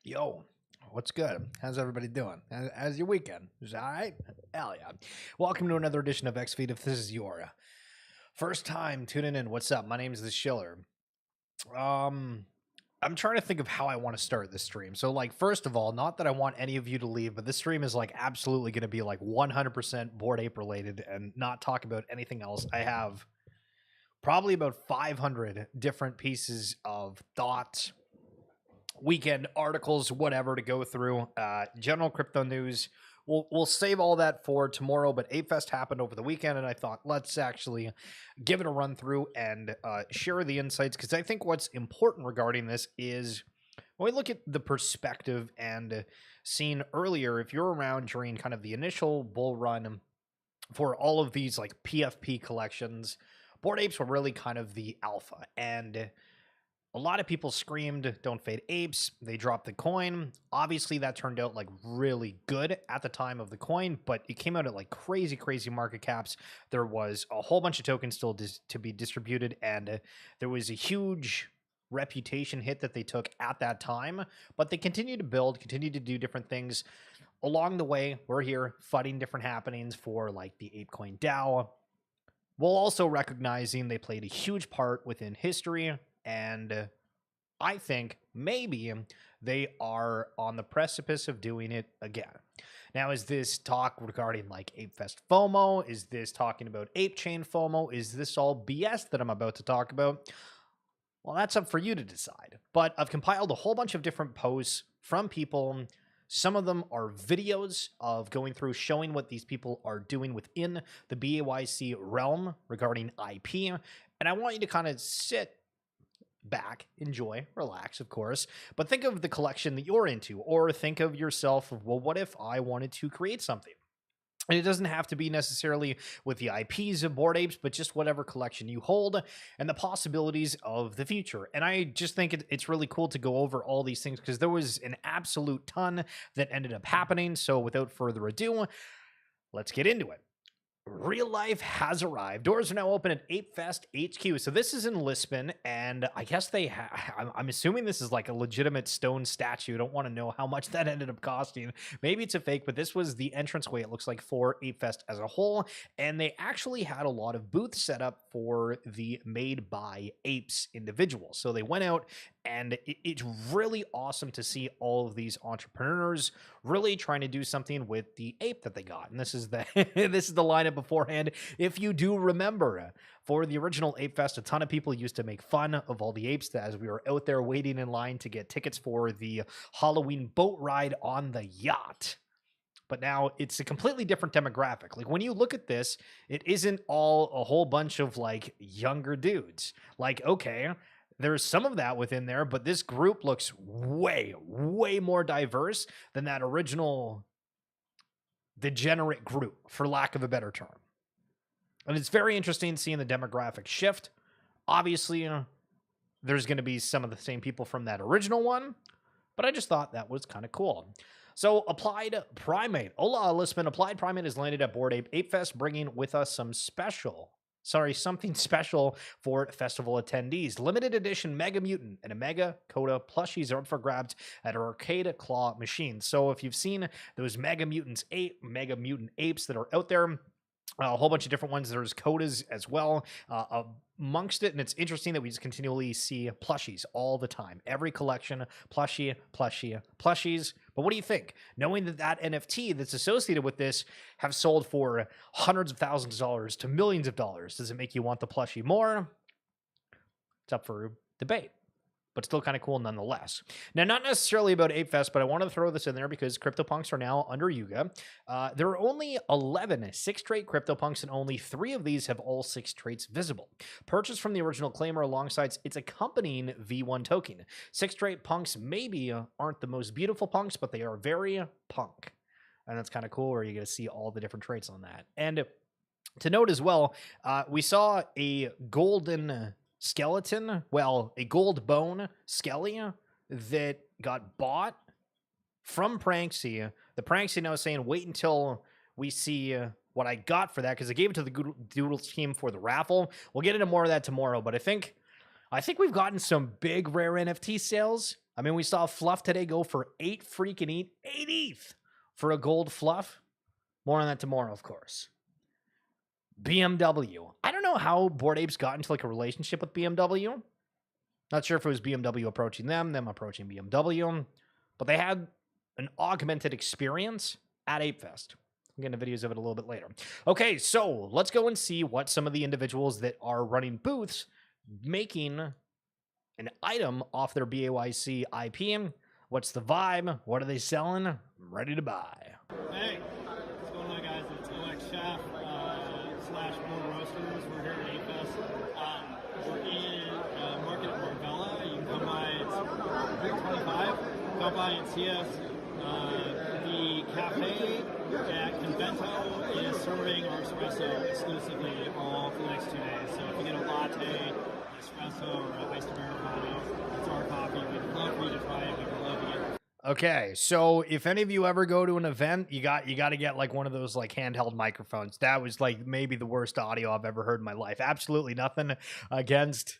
Yo, what's good? How's everybody doing? How's your weekend? Is it all right? Hell yeah. Welcome to another edition of XFeed. If this is your first time tuning in, what's up? My name is The Schiller. Um, I'm trying to think of how I want to start this stream. So, like, first of all, not that I want any of you to leave, but this stream is like absolutely going to be like 100% Bored Ape related and not talk about anything else. I have probably about 500 different pieces of thought, weekend articles, whatever to go through. General crypto news. We'll save all that for tomorrow, but Apefest happened over the weekend, and I thought let's actually give it a run through and share the insights, because I think what's important regarding this is when we look at the perspective and seen earlier, if you're around during kind of the initial bull run for all of these like PFP collections, Bored Apes were really kind of the alpha, and a lot of people screamed, "Don't fade apes." They dropped the coin. Obviously, that turned out like really good at the time of the coin, but it came out at like crazy, crazy market caps. There was a whole bunch of tokens still to be distributed, and there was a huge reputation hit that they took at that time. But they continued to build, continued to do different things. Along the way, we're here fighting different happenings for like the ApeCoin DAO, while also recognizing they played a huge part within history. And I think maybe they are on the precipice of doing it again. Now, is this talk regarding like Apefest FOMO? Is this talking about Ape Chain FOMO? Is this all BS that I'm about to talk about? Well, that's up for you to decide. But I've compiled a whole bunch of different posts from people. Some of them are videos of going through showing what these people are doing within the BAYC realm regarding IP. And I want you to kind of sit back, enjoy, relax, of course, but think of the collection that you're into, or think of yourself of, well, what if I wanted to create something? And it doesn't have to be necessarily with the IPs of Bored Apes, but just whatever collection you hold and the possibilities of the future. And I just think it's really cool to go over all these things, because there was an absolute ton that ended up happening. So without further ado, let's get into it. Real life has arrived. Doors are now open at Apefest HQ. So this is in Lisbon, and I guess I'm assuming this is like a legitimate stone statue. I don't want to know how much that ended up costing. Maybe it's a fake, but this was the entranceway, it looks like, for Apefest as a whole. And they actually had a lot of booths set up for the Made by Apes individuals. So they went out, and it's really awesome to see all of these entrepreneurs really trying to do something with the ape that they got. And this is the this is the lineup beforehand. If you do remember, for the original Ape Fest, a ton of people used to make fun of all the apes as we were out there waiting in line to get tickets for the Halloween boat ride on the yacht. But now it's a completely different demographic. Like, when you look at this, it isn't all a whole bunch of like younger dudes. Like, okay, there's some of that within there, but this group looks way, way more diverse than that original degenerate group, for lack of a better term. And it's very interesting seeing the demographic shift. Obviously, there's going to be some of the same people from that original one, but I just thought that was kind of cool. So, Applied Primate. Hola, Lisbon. Applied Primate has landed at Bored Ape Apefest, bringing with us something special for festival attendees. Limited edition Mega Mutant and a Mega Coda plushies are up for grabs at Arcade Claw Machine. So if you've seen those Mega Mutant apes that are out there, a whole bunch of different ones. There's codas as well amongst it, and it's interesting that we just continually see plushies all the time. Every collection, plushies. But what do you think? Knowing that NFT that's associated with this have sold for hundreds of thousands of dollars to millions of dollars, does it make you want the plushie more? It's up for debate, but still kind of cool nonetheless. Now, not necessarily about Apefest, but I want to throw this in there because CryptoPunks are now under Yuga. There are only 11 6-trait CryptoPunks, and only 3 of these have all 6 traits visible. Purchased from the original claimer alongside its accompanying V1 token. 6-trait punks maybe aren't the most beautiful punks, but they are very punk. And that's kind of cool, where you get to see all the different traits on that. And to note as well, we saw a golden skeleton, well, a gold bone skelly that got bought from Pranksy. The Pranksy now saying, wait until we see what I got for that, because I gave it to the Doodles team for the raffle. We'll get into more of that tomorrow, but I think we've gotten some big rare NFT sales I mean, we saw Fluff today go for 8 ETH for a gold Fluff. More on that tomorrow, of course. BMW. I don't know how Bored Apes got into like a relationship with BMW. Not sure if it was BMW approaching them approaching BMW, but they had an augmented experience at Apefest. I'm getting videos of it a little bit later. Okay, so let's go and see what some of the individuals that are running booths making an item off their BAYC IP. What's the vibe? What are they selling? I'm ready to buy. Hey, what's going on, guys? It's OX Chef slash Board Roasters. We're here at Apefest. We're in Market at Marvella. You can come by. It's Route 25. Come by and see us. The cafe at Convento is serving our espresso exclusively all for the next 2 days. So if you get a latte, espresso, or an iced Americano, it's our coffee. We'd love for you to try it. We'd love to get it. Okay, so if any of you ever go to an event, you got to get like one of those like handheld microphones. That was like maybe the worst audio I've ever heard in my life. Absolutely nothing against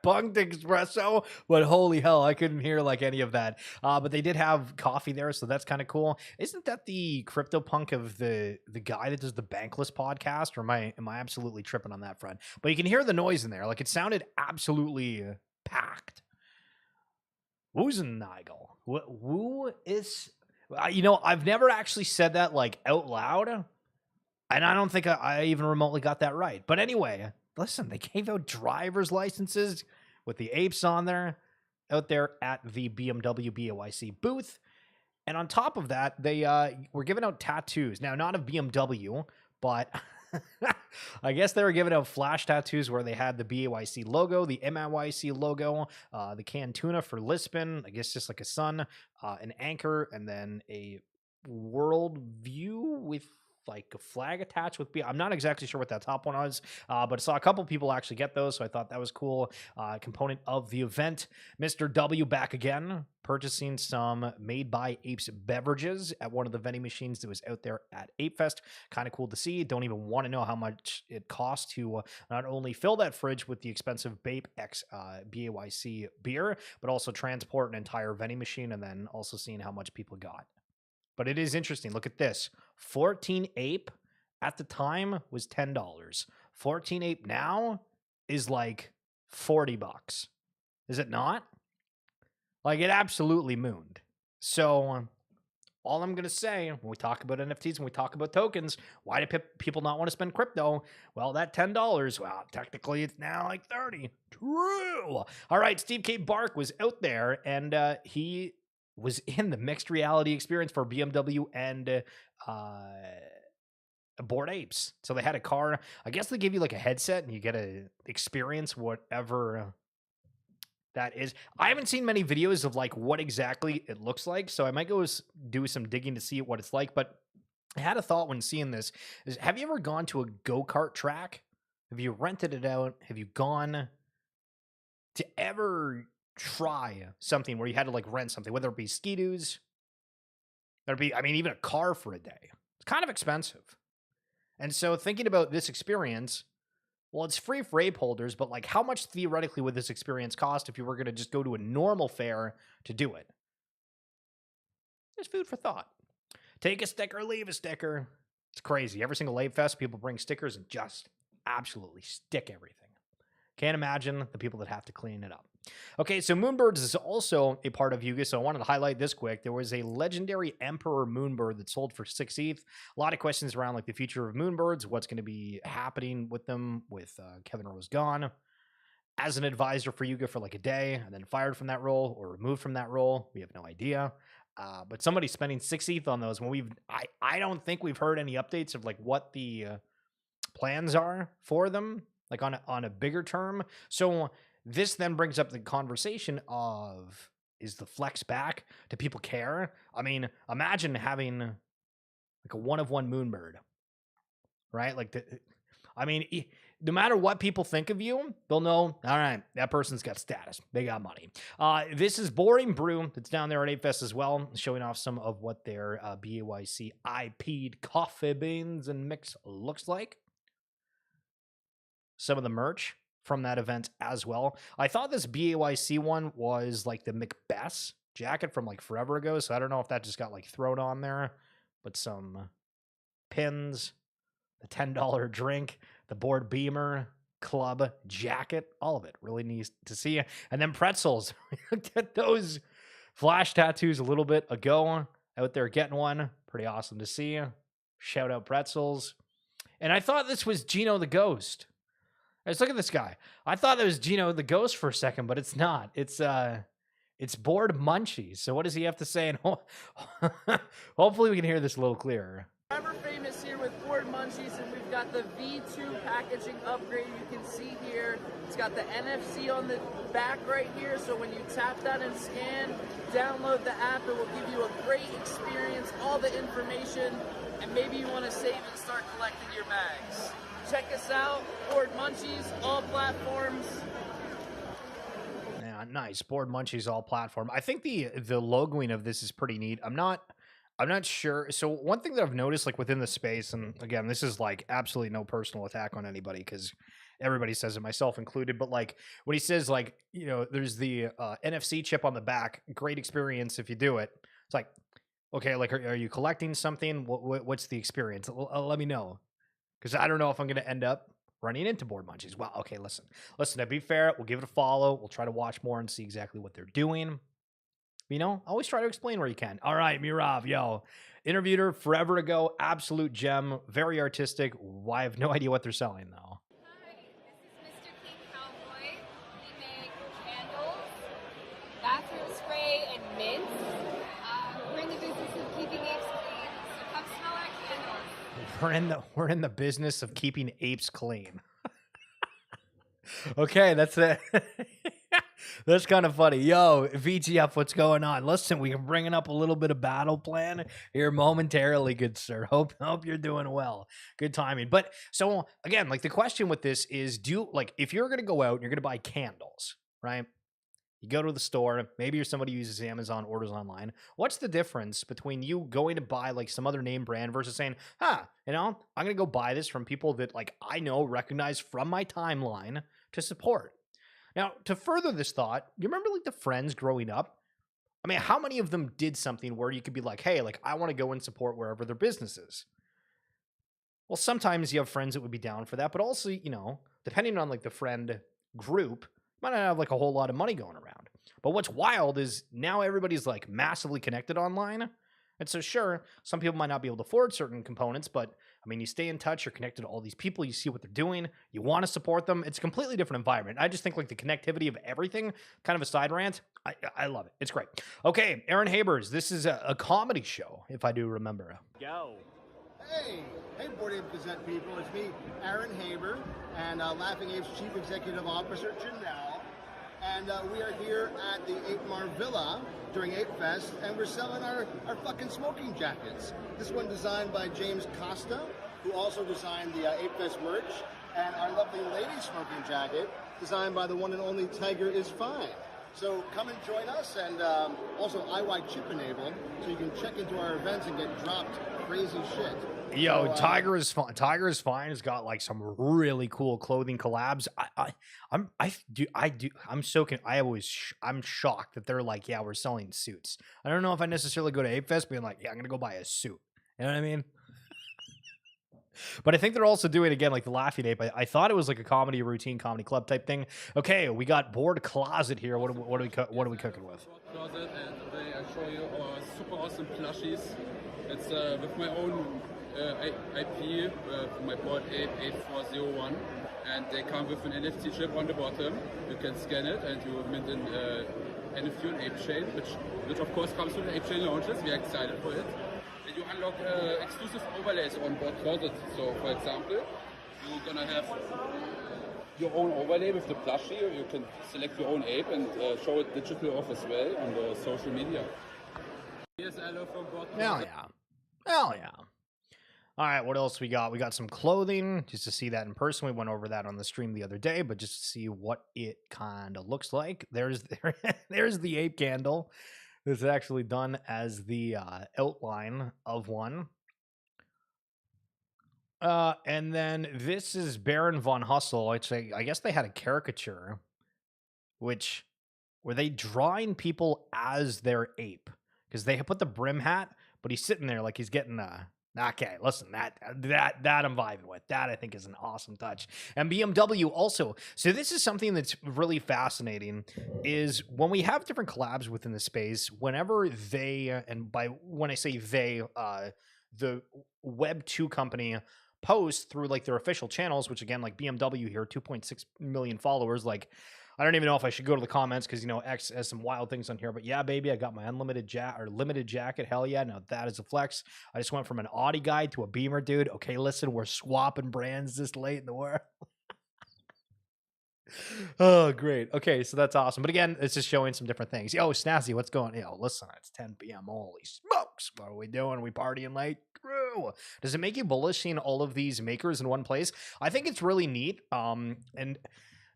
Punked Espresso, but holy hell, I couldn't hear like any of that. But they did have coffee there, so that's kind of cool. Isn't that the CryptoPunk of the guy that does the Bankless podcast, or am I absolutely tripping on that front? But you can hear the noise in there. Like it sounded absolutely packed. Woozenigel. Woo is, I've never actually said that like out loud, and I don't think I even remotely got that right. But anyway, listen, they gave out driver's licenses with the apes on there out there at the BMW BAYC booth. And on top of that, they were giving out tattoos. Now, not of BMW, but I guess they were giving out flash tattoos where they had the BAYC logo, the MIYC logo, the canned tuna for Lisbon, I guess just like a sun, an anchor, and then a world view with like a flag attached with I'm not exactly sure what that top one was, but I saw a couple people actually get those, so I thought that was cool. Component of the event. Mr. W back again, purchasing some Made by Apes beverages at one of the vending machines that was out there at Apefest. Kind of cool to see. Don't even want to know how much it costs to not only fill that fridge with the expensive Bape X BAYC beer, but also transport an entire vending machine, and then also seeing how much people got. But it is interesting. Look at this. 14 Ape at the time was $10. 14 Ape now is like $40. Is it not? Like it absolutely mooned. So all I'm going to say when we talk about NFTs and we talk about tokens, why do people not want to spend crypto? Well, that $10, well, technically it's now like 30. True. All right. Steve K. Bark was out there and he was in the mixed reality experience for BMW and Bored Apes. So they had a car. I guess they give you like a headset and you get to experience whatever that is. I haven't seen many videos of like what exactly it looks like, so I might go do some digging to see what it's like. But I had a thought when seeing this: have you ever gone to a go-kart track? Have you rented it out? Have you gone to ever try something where you had to like rent something, whether it be ski-doos, even a car for a day? It's kind of expensive. And so thinking about this experience, well, it's free for ape holders, but like how much theoretically would this experience cost if you were going to just go to a normal fair to do it? There's food for thought. Take a sticker, leave a sticker. It's crazy. Every single Ape Fest, people bring stickers and just absolutely stick everything. Can't imagine the people that have to clean it up. Okay, so Moonbirds is also a part of Yuga, so I wanted to highlight this quick. There was a legendary Emperor Moonbird that sold for 6 ETH. A lot of questions around like the future of Moonbirds, what's going to be happening with them with Kevin Rose gone. As an advisor for Yuga for like a day, and then fired from that role or removed from that role, we have no idea. But somebody's spending 6 ETH on those when I don't think we've heard any updates of like what the plans are for them, like on a bigger term. So this then brings up the conversation of, is the flex back? Do people care? I mean, imagine having like a one-of-one Moonbird, right? Like, no matter what people think of you, they'll know, all right, that person's got status. They got money. This is Boring Brew. That's down there at Apefest as well, showing off some of what their BAYC IP'd coffee beans and mix looks like. Some of the merch from that event as well. I thought this BAYC one was like the Macbeth jacket from like forever ago, so I don't know if that just got like thrown on there, but some pins, the $10 drink, the Board Beamer Club jacket, all of it really needs to see. And then pretzels. Get those flash tattoos a little bit ago. Out there getting one. Pretty awesome to see. Shout out pretzels. And I thought this was Gino the Ghost. Let's look at this guy. I thought it was Gino the Ghost for a second, but it's not. It's Board Munchies. So what does he have to say? And hopefully we can hear this a little clearer. Forever famous here with Board Munchies, and we've got the V2 packaging upgrade you can see here. It's got the NFC on the back right here, so when you tap that and scan, download the app, it will give you a great experience, all the information, and maybe you want to save and start collecting your bags. Check us out, Board Munchies, all platforms. Yeah, nice. Board Munchies, all platform. I think the logoing of this is pretty neat. I'm not sure. So one thing that I've noticed, like within the space, and again, this is like absolutely no personal attack on anybody because everybody says it, myself included. But like when he says like, you know, there's the NFC chip on the back, great experience if you do it. It's like, okay, like are you collecting something? What's the experience? Let me know, because I don't know if I'm going to end up running into Board Munchies. Well, okay, listen. To be fair, we'll give it a follow. We'll try to watch more and see exactly what they're doing. You know, always try to explain where you can. All right, Mirav, yo. Interviewed her forever ago. Absolute gem. Very artistic. I have no idea what they're selling, though. Hi, this is Mr. King Cowboy. We make candles, bathroom spray, and mints. We're in the business of keeping apes clean, so come smell our candles. We're in the business of keeping apes clean. Okay, that's it. That's kind of funny. Yo, VTF, what's going on? Listen, we are bringing up a little bit of battle plan here momentarily, good sir. Hope you're doing well. Good timing. But so again, like the question with this is, if you're gonna go out and you're gonna buy candles, right? You go to the store, maybe you're somebody who uses Amazon, orders online. What's the difference between you going to buy like some other name brand versus saying, I'm gonna go buy this from people that like I know, recognize from my timeline to support? Now, to further this thought, you remember like the friends growing up? I mean, how many of them did something where you could be like, hey, like I want to go and support wherever their business is? Well, sometimes you have friends that would be down for that, but also, you know, depending on like the friend group, you might not have like a whole lot of money going around. But what's wild is now everybody's like massively connected online. And so sure, some people might not be able to afford certain components, but I mean, you stay in touch, you're connected to all these people, you see what they're doing, you want to support them. It's a completely different environment. I just think like the connectivity of everything, kind of a side rant, I love it. It's great. Okay, Aaron Habers, this is a comedy show, if I do remember. Yo. Hey, Board Ape Gazette people. It's me, Aaron Haber, and Laughing Apes Chief Executive Officer Janelle. And we are here at the Ape Villa during Apefest, and we're selling our fucking smoking jackets. This one designed by James Costa, who also designed the Apefest merch, and our lovely lady smoking jacket, designed by the one and only Tiger is Fine. So come and join us, and also IY Chip Enable, so you can check into our events and get dropped crazy shit. Yo, so, Tiger is Fine. Tiger is Fine has got like some really cool clothing collabs. I'm shocked that they're like, yeah, we're selling suits. I don't know if I necessarily go to Apefest being like, yeah, I'm gonna go buy a suit. You know what I mean? But I think they're also doing, again, like the Laughing Ape. I thought it was like a comedy routine, comedy club type thing. Okay, we got Board Closet here. What are we cooking with? Closet, and today I show you our super awesome plushies. It's with my own IP, my board Ape 8401, and they come with an NFC chip on the bottom. You can scan it and you mint in NFT on Ape Chain, which of course comes with the Ape Chain launches. We're excited for it. And you unlock exclusive overlays on board Closet. So, for example, you're gonna have your own overlay with the plushie. You can select your own ape and show it digital off as well on the social media. Here's Ella from board Closet. Hell yeah. All right, what else we got? We got some clothing, just to see that in person. We went over that on the stream the other day, but just to see what it kind of looks like. There's the ape candle. This is actually done as the outline of one. And then this is Baron von Hustle. I guess they had a caricature, which were they drawing people as their ape? Because they put the brim hat, but he's sitting there like he's getting okay, listen, that I'm vibing with. That I think is an awesome touch. And BMW also. So this is something that's really fascinating is when we have different collabs within the space, whenever they and by when I say they, the Web 2 company posts through like their official channels, which again, like BMW here, 2.6 million followers, like I don't even know if I should go to the comments because X has some wild things on here. But yeah, baby, I got my unlimited limited jacket. Hell yeah! Now that is a flex. I just went from an Audi guy to a Beamer, dude. Okay, listen, we're swapping brands this late in the world. Oh, great. Okay, so that's awesome. But again, it's just showing some different things. Yo, Snazzy, what's going on? Yo, listen, it's 10 p.m. Holy smokes. What are we doing? We partying late? True. Does it make you bullish seeing all of these makers in one place? I think it's really neat. And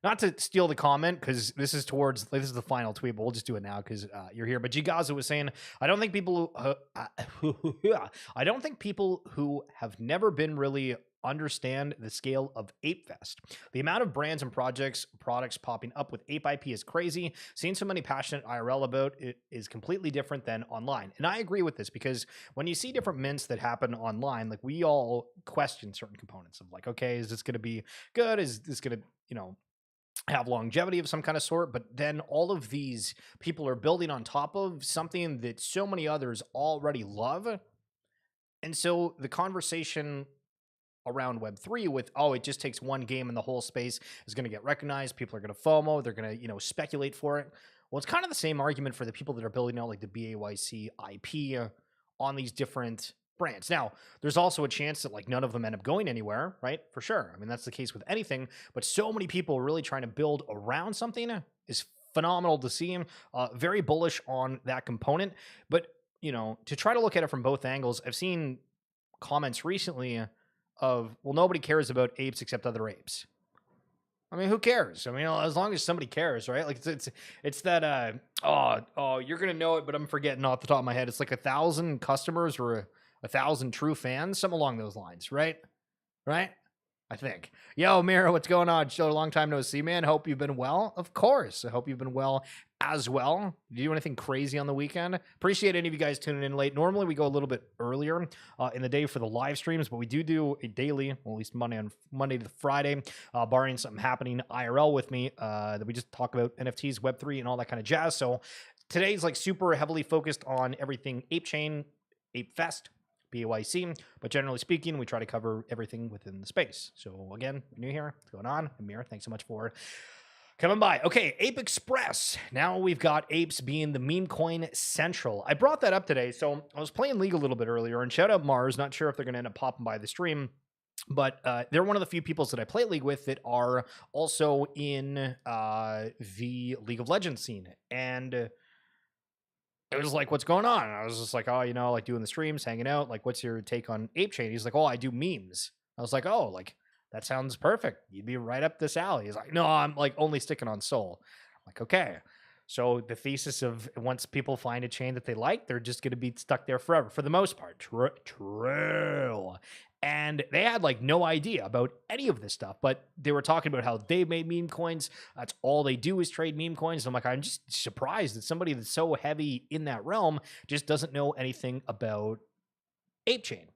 not to steal the comment because this is the final tweet, but we'll just do it now because you're here. But Gigaza was saying, I don't think people who have never been really understand the scale of Apefest. The amount of brands and products popping up with Ape IP is crazy. Seeing so many passionate IRL about it is completely different than online. And I agree with this because when you see different mints that happen online, like we all question certain components of like, okay, is this going to be good? Is this going to, have longevity of some kind of sort? But then all of these people are building on top of something that so many others already love. And so the conversation around Web3 with, it just takes one game and the whole space is going to get recognized. People are going to FOMO. They're going to, speculate for it. Well, it's kind of the same argument for the people that are building out like the BAYC IP on these different brands. Now, there's also a chance that like none of them end up going anywhere, right? For sure. I mean, that's the case with anything, but so many people really trying to build around something is phenomenal to see. Very bullish on that component, but to try to look at it from both angles, I've seen comments recently of, well, nobody cares about apes except other apes. I mean, who cares? I mean, as long as somebody cares, right? Like it's that you're gonna know it, but I'm forgetting off the top of my head. It's like 1,000 customers or 1,000 true fans, something along those lines, right? Right? I think. Yo, Mira, what's going on? Show, long time no see, man. Hope you've been well. Of course. I hope you've been well as well. Did you do anything crazy on the weekend? Appreciate any of you guys tuning in late. Normally we go a little bit earlier in the day for the live streams, but we do a daily, well, at least Monday to Friday, barring something happening IRL with me, that we just talk about NFTs, Web3, and all that kind of jazz. So today's like super heavily focused on everything Ape Chain, Apefest, BAYC, but generally speaking, we try to cover everything within the space. So again, new here, what's going on? Amir, thanks so much for coming by. Okay, Ape Express. Now we've got apes being the meme coin central. I brought that up today. So I was playing League a little bit earlier, and shout out Mars. Not sure if they're going to end up popping by the stream, but they're one of the few people that I play League with that are also in the League of Legends scene. And it was like, what's going on? And I was just like, like doing the streams, hanging out. Like, what's your take on Ape Chain? He's like, I do memes. I was like, like, that sounds perfect. You'd be right up this alley. He's like, no, I'm like only sticking on Soul. I'm like, okay. So the thesis of once people find a chain that they like, they're just going to be stuck there forever for the most part. True. And they had like no idea about any of this stuff, but they were talking about how they made meme coins. That's all they do is trade meme coins. And I'm like, I'm just surprised that somebody that's so heavy in that realm just doesn't know anything about Ape Chain.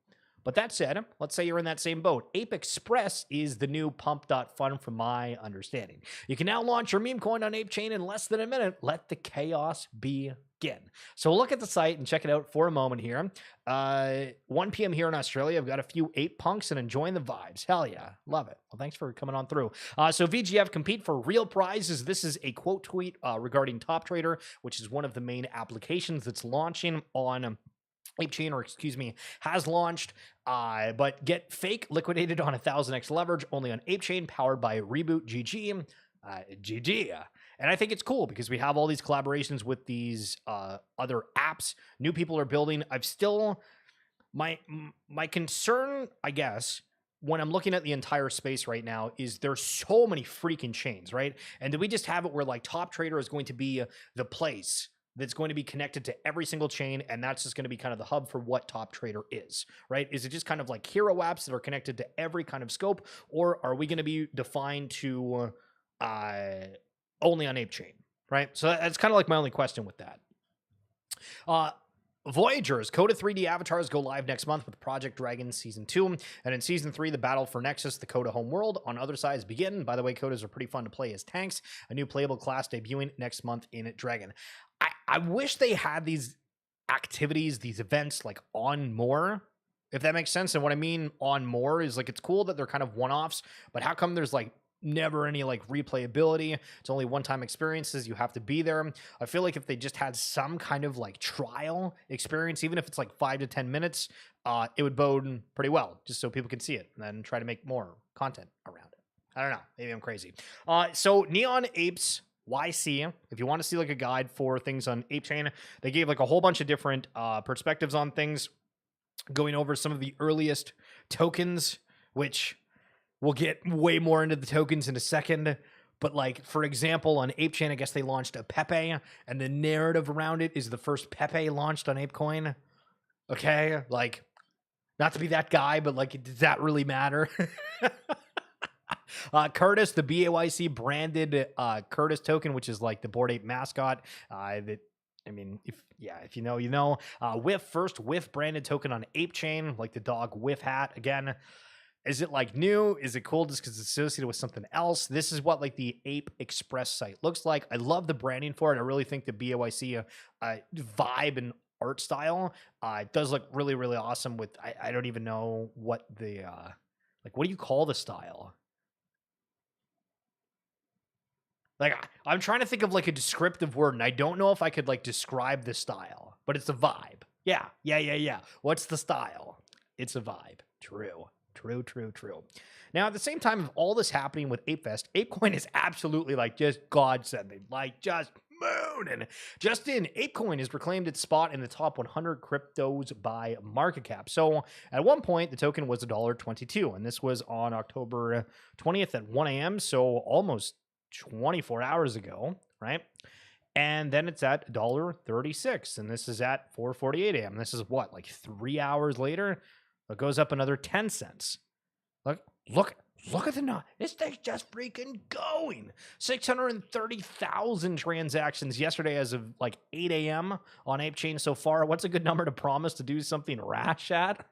But that said, let's say you're in that same boat. Ape Express is the new pump.fun from my understanding. You can now launch your meme coin on Ape Chain in less than a minute. Let the chaos begin. So look at the site and check it out for a moment here. 1 p.m. here in Australia. I've got a few ape punks and enjoying the vibes. Hell yeah. Love it. Well, thanks for coming on through. So VGF compete for real prizes. This is a quote tweet regarding Top Trader, which is one of the main applications that's launching on Ape Chain, has launched, but get fake liquidated on 1,000x leverage only on Ape Chain, powered by Reboot GG. GG. And I think it's cool because we have all these collaborations with these other apps. New people are building. I've still, my concern, I guess, when I'm looking at the entire space right now is there's so many freaking chains, right? And do we just have it where like Top Trader is going to be the place that's going to be connected to every single chain, and that's just going to be kind of the hub for what Top Trader is, right? Is it just kind of like hero apps that are connected to every kind of scope, or are we going to be defined to only on Ape Chain, right? So that's kind of like my only question with that. Voyagers, Coda 3D avatars go live next month with Project Dragon Season 2. And in Season 3, the battle for Nexus, the Coda home world, on other sides begin. By the way, Codas are pretty fun to play as tanks. A new playable class debuting next month in Dragon. I wish they had these activities, these events, like on more, if that makes sense. And what I mean on more is like, it's cool that they're kind of one-offs, but how come there's like never any like replayability? It's only one-time experiences. You have to be there. I feel like if they just had some kind of like trial experience, even if it's like 5 to 10 minutes, it would bode pretty well, just so people can see it and then try to make more content around it. I don't know. Maybe I'm crazy. So Neon Apes YC, if you want to see like a guide for things on Ape Chain, they gave like a whole bunch of different perspectives on things, going over some of the earliest tokens, which we'll get way more into the tokens in a second. But like, for example, on Ape Chain, I guess they launched a Pepe, and the narrative around it is the first Pepe launched on ApeCoin. Okay, like, not to be that guy, but like, does that really matter? Curtis, the BAYC branded Curtis token, which is like the Bored Ape mascot. That, I mean, if you know, you know. Whiff, first Whiff branded token on Ape Chain, like the dog Whiff hat. Again, is it like new? Is it cool just because it's associated with something else? This is what like the Ape Express site looks like. I love the branding for it. I really think the BAYC vibe and art style it does look really, really awesome. With I don't even know what the like, what do you call the style? Like, I'm trying to think of like a descriptive word, and I don't know if I could like describe the style, but it's a vibe. Yeah. What's the style? It's a vibe. True. Now, at the same time of all this happening with Apefest, ApeCoin is absolutely like just godsending, like just mooning. Just in, ApeCoin has reclaimed its spot in the top 100 cryptos by market cap. So at one point, the token was $1.22, and this was on October 20th at 1 a.m., so almost 24 hours ago, right? And then it's at $1.36, and this is at 4:48 a.m. This is what, like 3 hours later? It goes up another 10 cents. Look at the number. This thing's just freaking going. 630,000 transactions yesterday as of like 8 a.m. on Ape Chain so far. What's a good number to promise to do something rash at?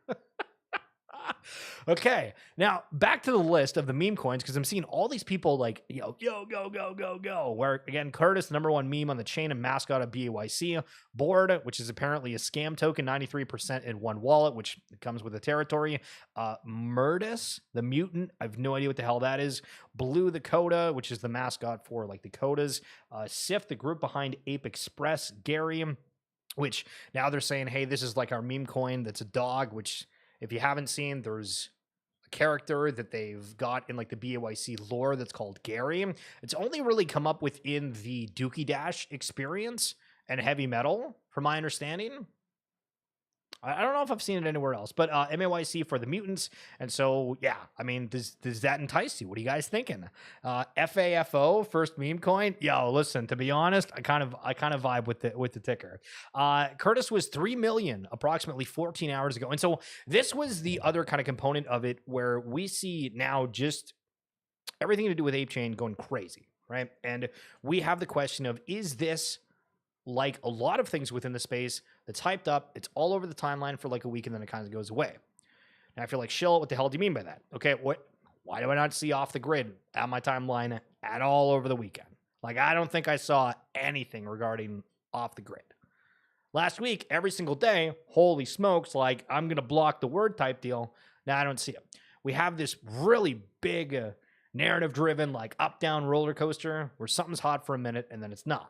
Okay, now back to the list of the meme coins, because I'm seeing all these people like, yo, go. Where, again, Curtis, the #1 meme on the chain and mascot of BAYC. Bored, which is apparently a scam token, 93% in one wallet, which comes with the territory. Murdus, the mutant, I have no idea what the hell that is. Blue, the Coda, which is the mascot for like the Codas. Sif, the group behind Ape Express. Gary, which now they're saying, hey, this is like our meme coin that's a dog, which, if you haven't seen, there's a character that they've got in like the BAYC lore that's called Gary. It's only really come up within the Dookie Dash experience and heavy metal, from my understanding. I don't know if I've seen it anywhere else, but MAYC for the mutants. And so, yeah, I mean, does that entice you? What are you guys thinking? FAFO, first meme coin. Yo, listen, to be honest, I kind of vibe with the ticker. Curtis was 3 million approximately 14 hours ago. And so this was the other kind of component of it, where we see now just everything to do with Ape Chain going crazy, right? And we have the question of, is this like a lot of things within the space that's hyped up, it's all over the timeline for like a week, and then it kind of goes away? Now I feel like, Shill, what the hell do you mean by that? Okay, why do I not see off the grid at my timeline at all over the weekend? Like, I don't think I saw anything regarding off the grid. Last week, every single day, holy smokes, like, I'm going to block the word type deal. Now I don't see it. We have this really big narrative-driven, like, up-down roller coaster where something's hot for a minute and then it's not.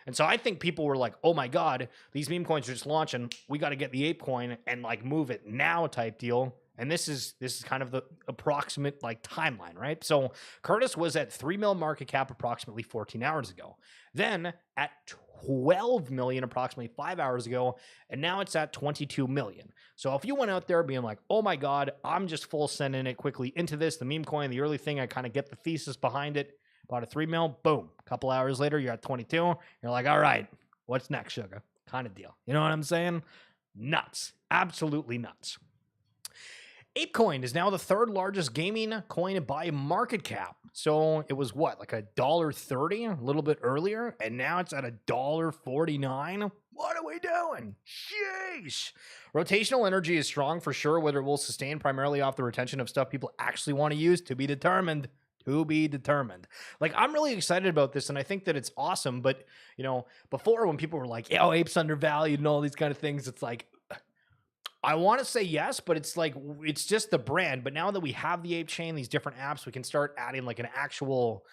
And so I think people were like, oh my God, these meme coins are just launching. We got to get the Ape coin and like move it now type deal. And this is kind of the approximate like timeline, right? So Curtis was at 3 mil market cap approximately 14 hours ago. Then at 12 million approximately 5 hours ago. And now it's at 22 million. So if you went out there being like, oh my God, I'm just full sending it quickly into this, the meme coin, the early thing, I kind of get the thesis behind it. Bought a 3 mil, boom. A couple hours later, you're at 22. You're like, all right, What's next, sugar? Kind of deal. You know what I'm saying? Nuts. Absolutely nuts. ApeCoin is now the third largest gaming coin by market cap. So it was what, like $1.30 a little bit earlier, and now it's at $1.49. What are we doing? Sheesh. Rotational energy is strong for sure. Whether it will sustain primarily off the retention of stuff people actually want to use, to be determined. To be determined. Like, I'm really excited about this, and I think that it's awesome. But, you know, before when people were like, "Yo, Ape's undervalued," and all these kind of things, it's like, I want to say yes, but it's like, it's just the brand. But now that we have the Ape Chain, these different apps, we can start adding like an actual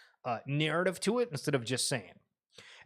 narrative to it instead of just saying.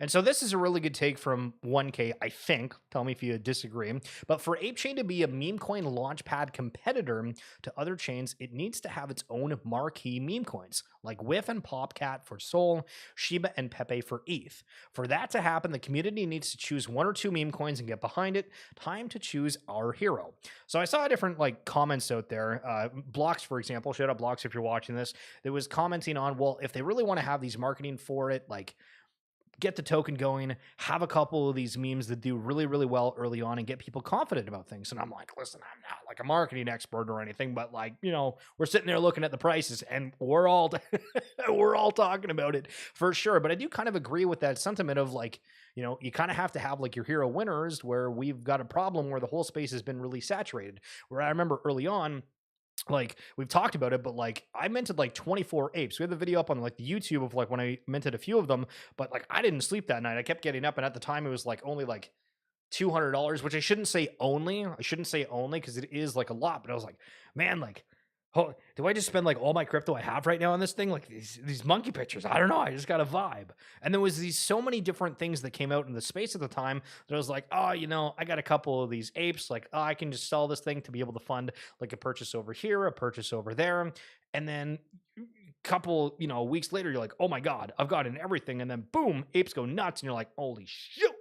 And so this is a really good take from 1K, I think. Tell me if you disagree. But for ApeChain to be a meme coin launchpad competitor to other chains, it needs to have its own marquee meme coins, like Whiff and Popcat for Sol, Shiba and Pepe for ETH. For that to happen, the community needs to choose one or two meme coins and get behind it. Time to choose our hero. So I saw different like comments out there. Blocks, for example, shout out Blocks if you're watching this, that was commenting on, well, if they really want to have these marketing for it, like, get the token going, have a couple of these memes that do really, really well early on and get people confident about things. And I'm like, listen, I'm not like a marketing expert or anything, but like, you know, we're sitting there looking at the prices and we're all talking about it for sure. But I do kind of agree with that sentiment of like, you know, you kind of have to have like your hero winners, where we've got a problem where the whole space has been really saturated. Where I remember early on, like, we've talked about it, but like, I minted like 24 apes. We had the video up on like the YouTube of like when I minted a few of them, but like, I didn't sleep that night. I kept getting up, and at the time it was like only like $200, which I shouldn't say only. I shouldn't say only, because it is like a lot. But I was like, man, like, oh, do I just spend like all my crypto I have right now on this thing? Like these monkey pictures. I don't know. I just got a vibe. And there was these so many different things that came out in the space at the time that I was like, oh, you know, I got a couple of these apes. Like, oh, I can just sell this thing to be able to fund like a purchase over here, a purchase over there. And then couple, you know, weeks later, you're like, oh my God, I've gotten everything. And then boom, apes go nuts. And you're like, holy shoot.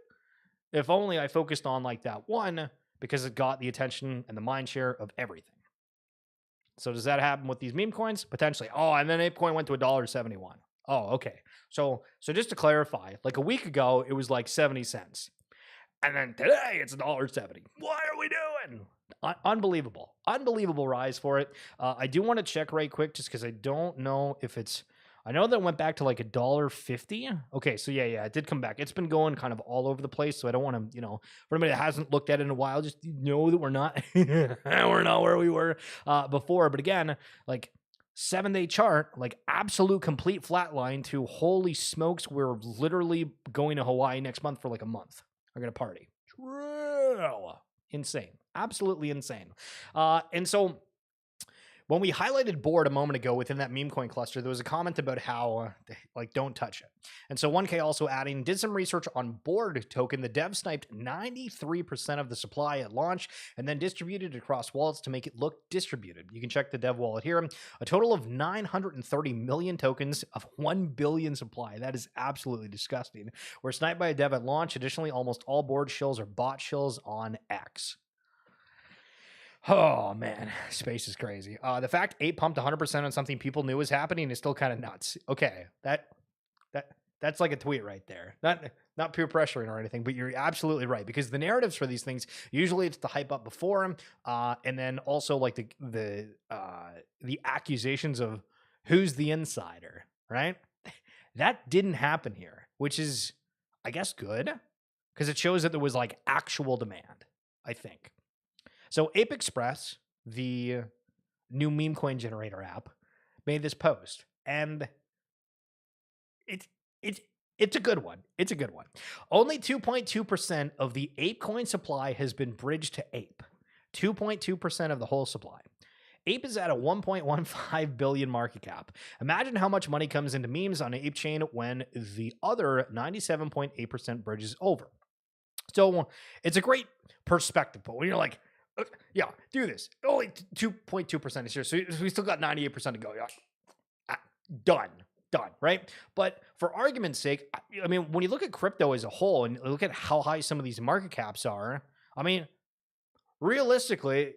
If only I focused on like that one, because it got the attention and the mind share of everything. So does that happen with these meme coins? Potentially. Oh, and then ApeCoin went to $1.71. Oh, okay. So just to clarify, like a week ago, it was like 70 cents. And then today it's $1.70. What are we doing? Unbelievable. Unbelievable rise for it. I do want to check right quick, just because I don't know if it's, I know that it went back to like $1.50. Okay, so yeah, it did come back. It's been going kind of all over the place, so I don't want to, you know, for anybody that hasn't looked at it in a while, just know that we're not we're not where we were before. But again, like 7-day chart, like absolute complete flat line to holy smokes, we're literally going to Hawaii next month for like a month. We're gonna party. True. Insane. Absolutely insane. And so when we highlighted board a moment ago within that meme coin cluster, there was a comment about how, like, don't touch it. And so 1K also adding, did some research on board token. The dev sniped 93% of the supply at launch and then distributed across wallets to make it look distributed. You can check the dev wallet here. A total of 930 million tokens of 1 billion supply. That is absolutely disgusting. Were sniped by a dev at launch. Additionally, almost all board shills are bot shills on X. Oh man, space is crazy. The fact Ape pumped 100% on something people knew was happening is still kind of nuts. Okay, that's like a tweet right there. Not peer pressuring or anything, but you're absolutely right, because the narratives for these things, usually it's the hype up before them, and then also like the accusations of who's the insider, right? That didn't happen here, which is, I guess, good, because it shows that there was like actual demand, I think. So Ape Express, the new meme coin generator app, made this post, and it's a good one. It's a good one. Only 2.2% of the Ape coin supply has been bridged to Ape. 2.2% of the whole supply. Ape is at a 1.15 billion market cap. Imagine how much money comes into memes on Ape Chain when the other 97.8% bridges over. So it's a great perspective, but when you're like, yeah, do this. Only 2.2% is here, so we still got 98% to go. Yeah. Done, right? But for argument's sake, I mean, when you look at crypto as a whole and look at how high some of these market caps are, I mean, realistically,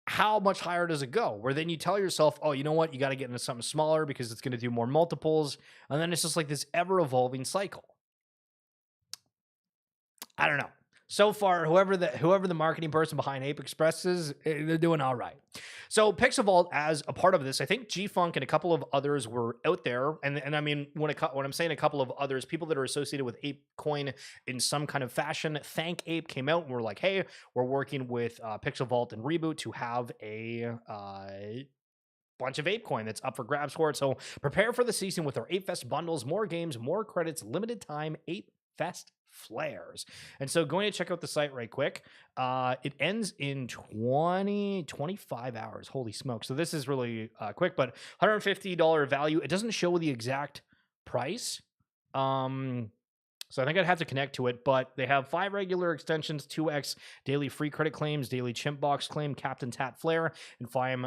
how much higher does it go? Where then you tell yourself, oh, you know what? You got to get into something smaller because it's going to do more multiples. And then it's just like this ever-evolving cycle. I don't know. So far, whoever the marketing person behind Ape Express is, they're doing all right. So Pixelvault, as a part of this, I think G-Funk and a couple of others were out there, and I mean when I'm saying a couple of others, people that are associated with ApeCoin in some kind of fashion. Thank Ape came out and were like, hey, we're working with Pixelvault and Reboot to have a bunch of ApeCoin that's up for grabs for it. So prepare for the season with our Apefest bundles, more games, more credits, limited time Apefest flares. And so going to check out the site right quick. It ends in 25 hours. Holy smoke. So this is really quick, but $150 value. It doesn't show the exact price. So I think I'd have to connect to it, but they have 5 regular extensions, 2x daily free credit claims, daily chimp box claim, Captain Tat Flare, and 5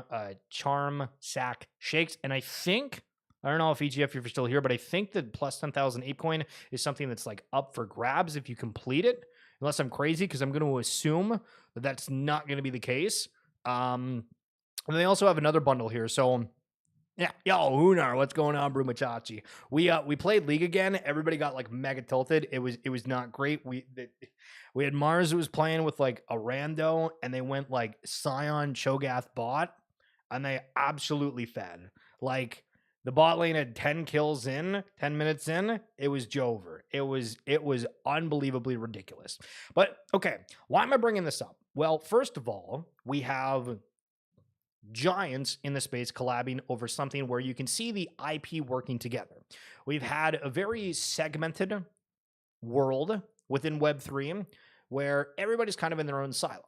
charm sack shakes. And I think, I don't know if EGF, if you're still here, but I think that plus 10,000 ApeCoin is something that's like up for grabs if you complete it, unless I'm crazy, because I'm going to assume that that's not going to be the case. And they also have another bundle here. So yeah, yo, Unar, what's going on, Bru Machachi? We played League again. Everybody got like mega tilted. It was not great. We had Mars who was playing with like a rando, and they went like Scion Cho'Gath bot, and they absolutely fed. Like the bot lane had 10 kills in, 10 minutes in. It was Jover. It was unbelievably ridiculous. But okay, why am I bringing this up? Well, first of all, we have giants in the space collabing over something where you can see the IP working together. We've had a very segmented world within Web3 where everybody's kind of in their own silo.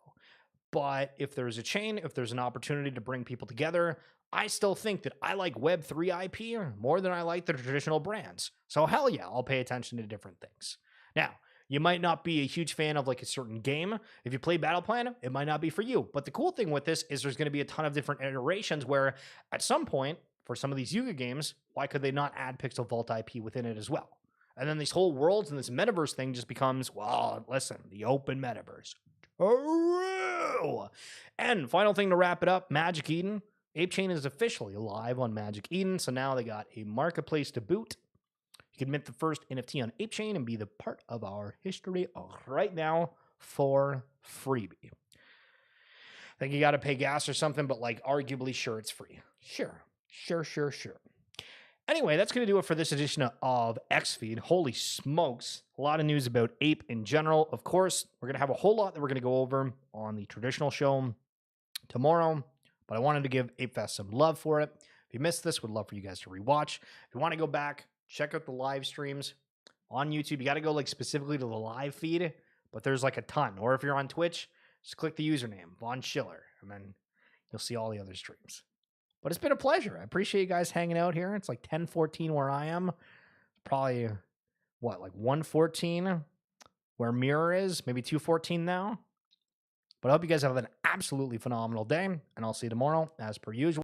But if there's a chain, if there's an opportunity to bring people together, I still think that I like Web3 IP more than I like the traditional brands. So hell yeah, I'll pay attention to different things. Now, you might not be a huge fan of like a certain game. If you play Battle Plan, it might not be for you. But the cool thing with this is there's going to be a ton of different iterations where at some point, for some of these Yuga games, why could they not add Pixel Vault IP within it as well? And then these whole worlds and this metaverse thing just becomes, well, listen, the open metaverse. True. And final thing to wrap it up, Magic Eden. Ape Chain is officially live on Magic Eden. So now they got a marketplace to boot. You can mint the first NFT on Ape Chain and be the part of our history right now for freebie. I think you got to pay gas or something, but like arguably, sure, it's free. Sure. Anyway, that's going to do it for this edition of XFeed. Holy smokes. A lot of news about Ape in general. Of course, we're going to have a whole lot that we're going to go over on the traditional show tomorrow, but I wanted to give Apefest some love for it. If you missed this, would love for you guys to rewatch. If you want to go back, check out the live streams on YouTube. You got to go like specifically to the live feed, but there's like a ton. Or if you're on Twitch, just click the username, Von Schiller, and then you'll see all the other streams. But it's been a pleasure. I appreciate you guys hanging out here. It's like 10:14 where I am. Probably, like 1:14 where Mirror is. Maybe 2:14 now. But I hope you guys have an absolutely phenomenal day, and I'll see you tomorrow as per usual.